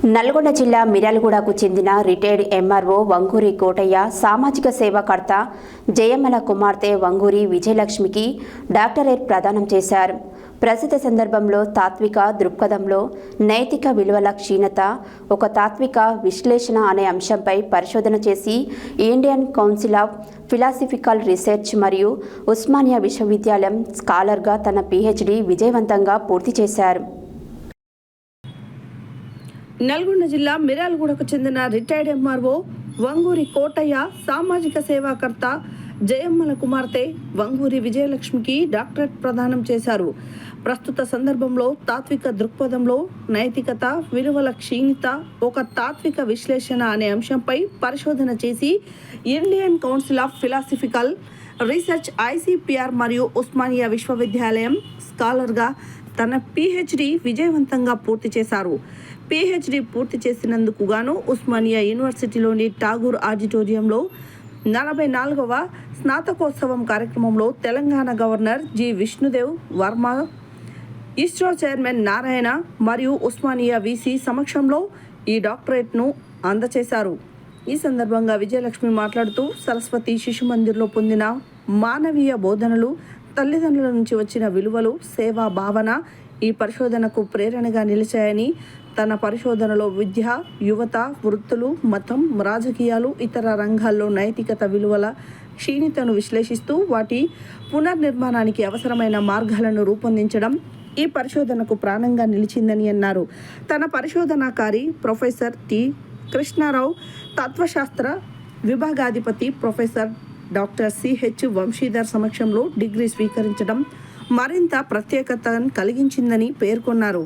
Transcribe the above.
నల్గొండ జిల్లా మిర్యాలగూడకు చెందిన retired MRO Vanguri Kotaiah సామాజిక సేవాకర్త జయమ్మల కుమార్తె వంగూరి విజయలక్ష్మికి డాక్టరేట్ ప్రదానం చేశారు. ప్రస్తుత సందర్భంలో తాత్విక దృక్పథంలో నైతిక విలువల క్షీణత, ఒక తాత్విక విశ్లేషణ అనే అంశంపై పరిశోధన చేసి Indian council of philosophical research మరియు ఉస్మానియా విశ్వవిద్యాలయం స్కాలర్గా తన PhD విజయవంతంగా పూర్తి చేశారు. నల్గొండ జిల్లా మిర్యాలగూడకు చెందిన రిటైర్డ్ ఎంఆర్ఓ వంగూరి కోటయ్య సామాజిక సేవాకర్త జయమ్మల కుమార్తె వంగూరి విజయలక్ష్మికి డాక్టరేట్ ప్రదానం చేశారు. ప్రస్తుత సందర్భంలో తాత్విక దృక్పథంలో నైతికత విలువల క్షీణత, ఒక తాత్విక విశ్లేషణ అనే అంశంపై పరిశోధన చేసి Indian council of philosophical research ICPR మరియు ఉస్మానియా విశ్వవిద్యాలయం స్కాలర్గా తన PhD విజయవంతంగా పూర్తి చేశారు. PhD పూర్తి చేసినందుకు గాను ఉస్మానియా యూనివర్సిటీలోని ఠాగూర్ ఆడిటోరియంలో 44వ స్నాతకోత్సవం కార్యక్రమంలో Telangana governor G. Vishnudev Varma, ISRO chairman Narayana మరియు ఉస్మానియా VC సమక్షంలో ఈ డాక్టరేట్ను అందజేశారు. ఈ సందర్భంగా విజయలక్ష్మి మాట్లాడుతూ, సరస్వతి శిశు మందిర్లో పొందిన మానవీయ బోధనలు, తల్లిదండ్రుల నుంచి వచ్చిన విలువలు, సేవా భావన ఈ పరిశోధనకు ప్రేరణగా నిలిచాయని, తన పరిశోధనలో విద్య, యువత, వృత్తులు, మతం, రాజకీయాలు, ఇతర రంగాల్లో నైతికత విలువల క్షీణతను విశ్లేషిస్తూ వాటి పునర్నిర్మాణానికి అవసరమైన మార్గాలను రూపొందించడం ఈ పరిశోధనకు ప్రాణంగా నిలిచిందని అన్నారు. తన పరిశోధనాకారి ప్రొఫెసర్ T. కృష్ణారావు, తత్వశాస్త్ర విభాగాధిపతి ప్రొఫెసర్ డాక్టర్ CH వంశీధర్ సమక్షంలో డిగ్రీ స్వీకరించడం మరింత ప్రత్యేకతను కలిగించిందని పేర్కొన్నారు.